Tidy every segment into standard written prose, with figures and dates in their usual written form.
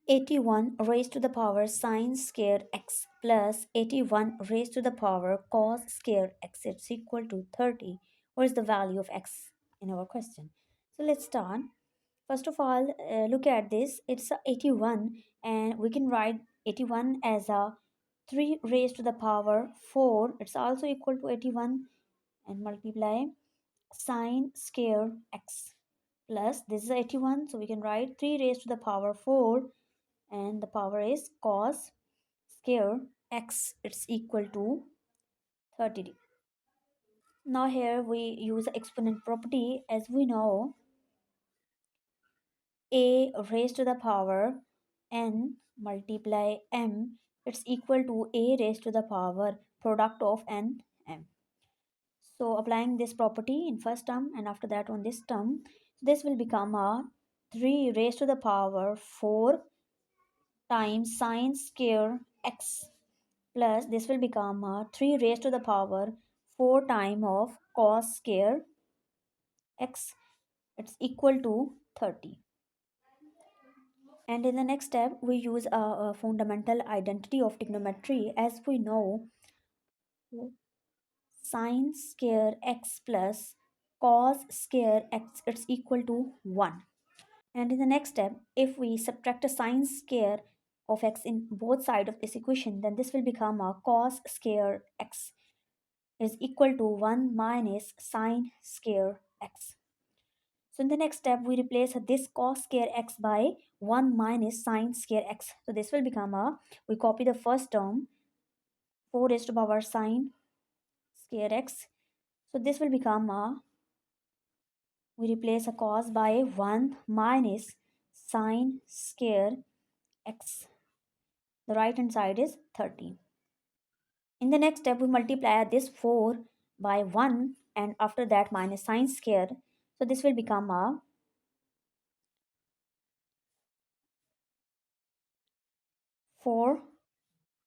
81 raised to the power sine square x plus 81 raised to the power cos square x is equal to 30. What is the value of x in our question? So let's start. First of all, look at this. It's a 81 and we can write 81 as a 3 raised to the power 4. It's also equal to 81 and multiply sine square x plus this is 81, so we can write 3 raised to the power 4 and the power is cos square x, it's equal to 30. Now here we use exponent property. As we know, a raised to the power n multiply m, it's equal to a raised to the power product of n m. So applying this property in first term and after that on this term, this will become a 3 raised to the power 4 times sine square x plus this will become 3 raised to the power 4 time of cos square x, it's equal to 30. And in the next step we use a fundamental identity of trigonometry. As we know, sine square x plus cos square x, it's equal to 1. And in the next step, if we subtract a sine square of x in both sides of this equation, then this will become a cos square x is equal to 1 minus sine square x. So in the next step, we replace this cos square x by 1 minus sine square x. So this will become a, we copy the first term, 4 raised to the power sine square x. So this will become a, we replace a cos by 1 minus sine square x. The right hand side is 30. In the next step, we multiply this 4 by 1 and after that minus sine square. So this will become a 4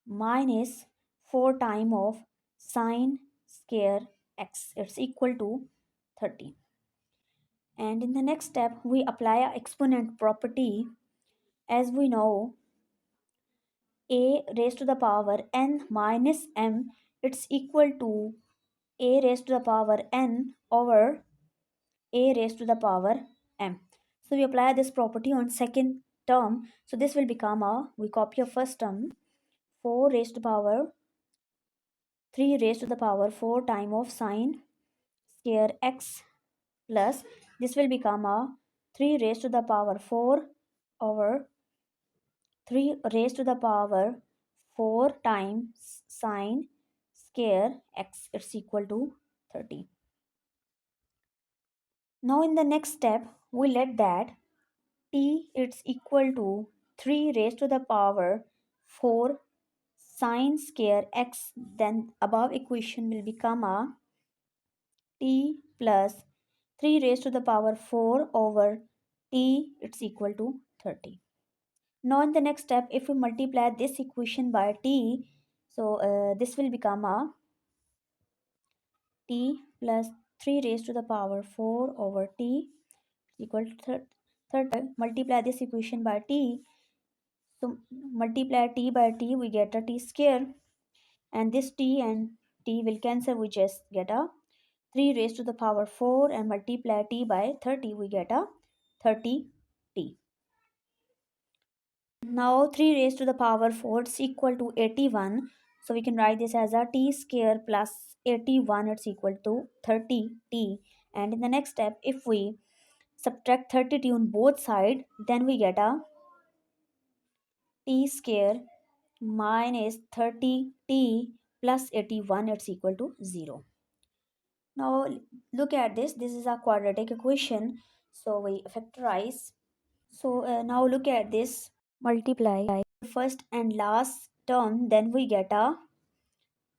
minus 4 time of sine square x. It's equal to 30. And in the next step, we apply a exponent property. As we know, a raised to the power n minus m, it's equal to a raised to the power n over a raised to the power m. So we apply this property on second term. So this will become a, we copy a first term, 4 raised to the power 3 raised to the power 4 time of sine square x plus this will become a 3 raised to the power 4 over 3 raised to the power 4 times sine square x, it's equal to 30. Now in the next step, we let that t it's equal to 3 raised to the power 4 sine square x, then above equation will become a t plus 3 raised to the power 4 over t, it's equal to 30. Now in the next step, if we multiply this equation by t, so this will become a t plus 3 raised to the power 4 over t equal to 30. Multiply this equation by t, so multiply t by t, we get a t square, and this t and t will cancel, we just get a 3 raised to the power 4 and multiply t by 30, we get a 30t. Now 3 raised to the power 4 is equal to 81. So we can write this as a t square plus 81, it's equal to 30t. And in the next step, if we subtract 30t on both sides, then we get a t square minus 30t plus 81, it's equal to 0. Now look at this. This is a quadratic equation. So we factorize. So now look at this. Multiply first and last term, then we get a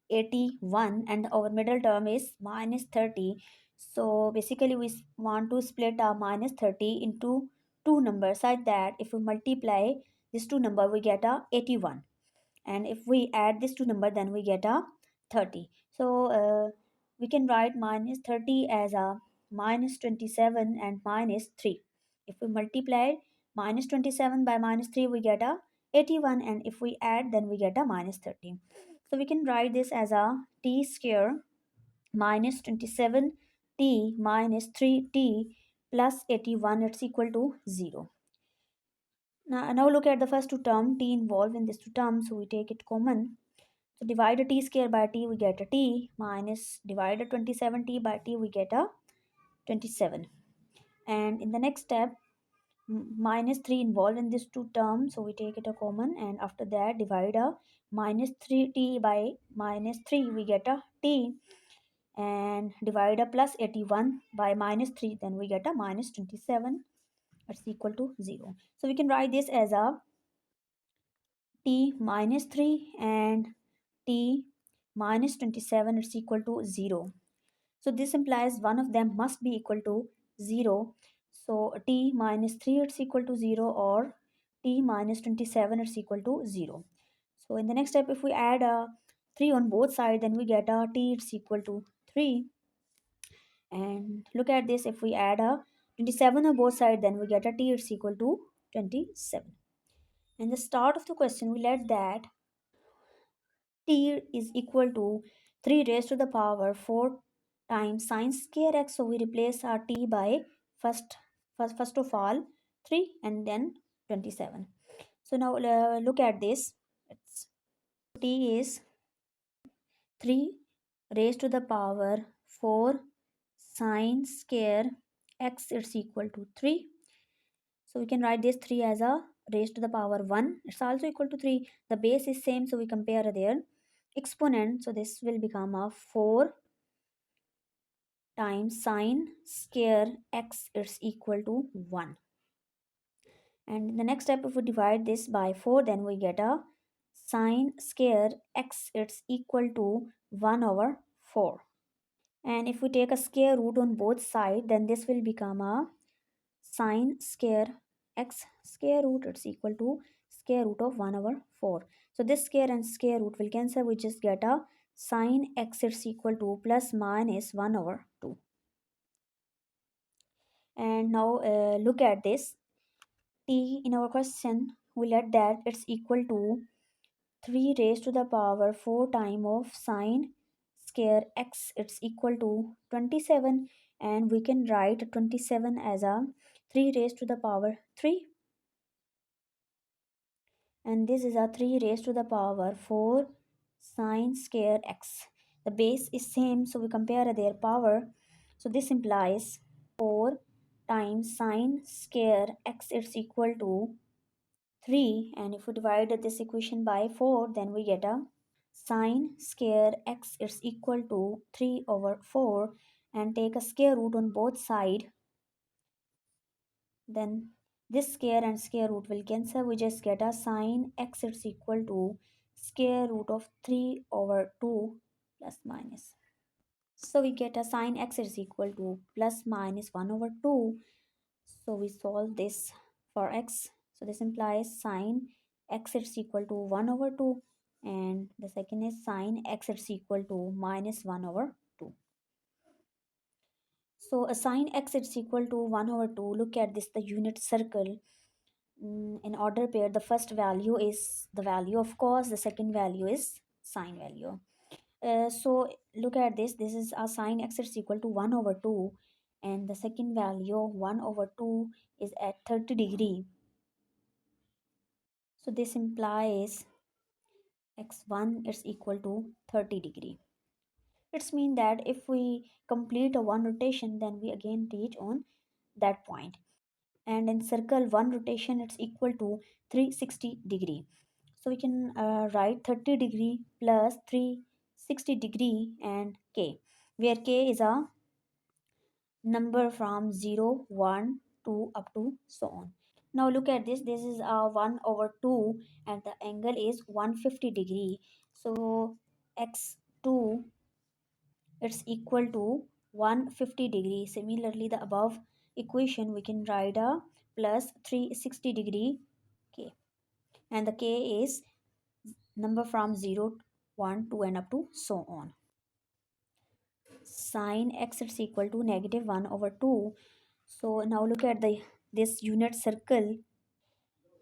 81 and our middle term is minus 30. So basically we want to split our minus 30 into two numbers, like that if we multiply this two number we get a 81, and if we add this two number then we get a 30. So we can write minus 30 as a minus 27 and minus 3. If we multiply minus 27 by minus 3 we get a 81, and if we add then we get a minus 30. So we can write this as a t square minus 27t minus 3t plus 81, it's equal to 0. Now look at the first two term, t involved in these two terms, so we take it common. So divide a t square by t, we get a t, minus divide a 27t by t, we get a 27. And in the next step, minus 3 involved in these two terms, so we take it a common, and after that divide a minus 3t by minus 3, we get a t, and divide a plus 81 by minus 3, then we get a minus 27, it's equal to 0. So we can write this as a t minus 3 and t minus 27, it's equal to 0. So this implies one of them must be equal to 0. So t minus 3, it's equal to 0, or t minus 27, it's equal to 0. So in the next step, if we add a 3 on both sides, then we get a t, it's equal to 3. And look at this, if we add a 27 on both sides, then we get a t, it's equal to 27. In the start of the question, we let that t is equal to 3 raised to the power 4 times sine square x. So we replace our t by first of all 3 and then 27. So now look at this. It's t is 3 raised to the power 4 sine square x, it's equal to 3. So we can write this 3 as a raised to the power 1. It's also equal to 3. The base is same, so we compare their exponent. So this will become a 4 times sine square x, it's equal to 1. And in the next step, if we divide this by 4, then we get a sine square x, it's equal to 1 over 4. And if we take a square root on both sides, then this will become a sine square x square root, it's equal to square root of 1 over 4. So this square and square root will cancel, we just get a sine x, it's equal to plus minus 1 over 2. And now look at this, t in our question we let that it's equal to 3 raised to the power 4 time of sine square x, it's equal to 27, and we can write 27 as a 3 raised to the power 3, and this is a 3 raised to the power 4 sine square x. The base is same, so we compare their power. So this implies 4 times sine square x, it's equal to 3, and if we divide this equation by 4, then we get a sine square x, it's equal to 3 over 4, and take a square root on both sides, then this square and square root will cancel, we just get a sine x, it's equal to square root of 3 over 2 plus minus. So we get a sine x is equal to plus minus 1 over 2. So we solve this for x. So this implies sine x is equal to 1 over 2, and the second is sine x is equal to minus 1 over 2. So a sine x is equal to 1 over 2. Look at this, the unit circle. In order pair, the first value is the value of cos, the second value is sine value. So look at this, this is a sine x is equal to 1 over 2, and the second value 1 over 2 is at 30 degree. So this implies x1 is equal to 30 degree. It's mean that if we complete a one rotation, then we again reach on that point. And in circle, one rotation it's equal to 360 degree. So we can write 30 degree plus 360 degree and k, where k is a number from 0, 1, 2 up to so on. Now look at this, this is a 1 over 2, and the angle is 150 degree. So x2 it's equal to 150 degree. Similarly, the above equation we can write a plus 360 degree k, and the k is number from 0, 1, 2 and up to so on. Sine x is equal to negative 1 over 2. So now look at this unit circle.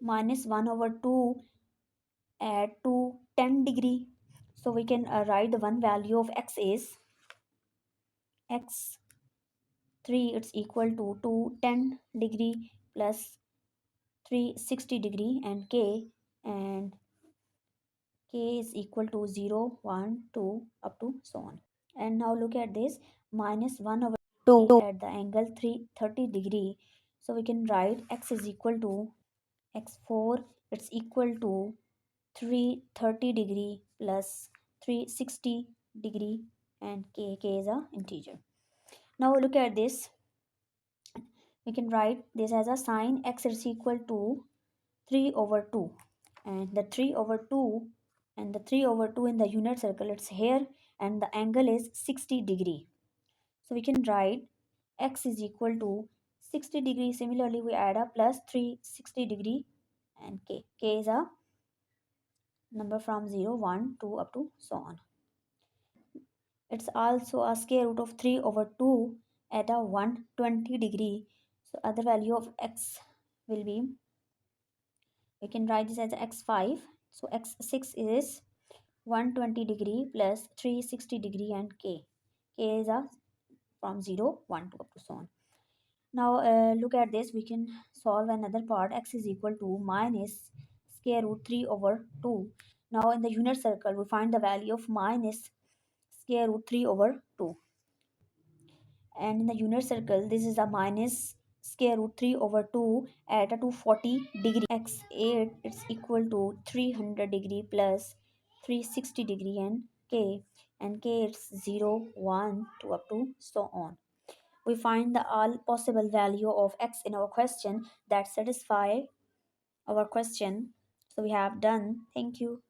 minus 1 over 2 add to 10 degree. So we can write the one value of x is x 3, it's equal to 210 degree plus 360 degree, and k is equal to 0, 1, 2 up to so on. And now look at this, minus 1 over 2 at the angle 330 degree. So we can write x is equal to x4, it's equal to 330 degree plus 360 degree, and k is a integer. Now look at this, we can write this as a sine x is equal to 3 over 2, and the 3 over 2 in the unit circle, it's here, and the angle is 60 degree. So we can write x is equal to 60 degree. Similarly, we add a plus 360 degree, and k is a number from 0, 1, 2 up to so on. It's also a square root of 3 over 2 at a 120 degree. So other value of x will be, we can write this as x5. So x6 is 120 degree plus 360 degree, and k is a from 0, 1 to up to so on. Now look at this, we can solve another part. X is equal to minus square root 3 over 2. Now in the unit circle, we find the value of minus square root 3 over 2. And in the unit circle, this is a minus square root 3 over 2 at a 240 degree. X8, it's equal to 300 degree plus 360 degree, and k it's 0, 1, 2 up to so on. We find the all possible value of x in our question that satisfy our question. So we have done. Thank you.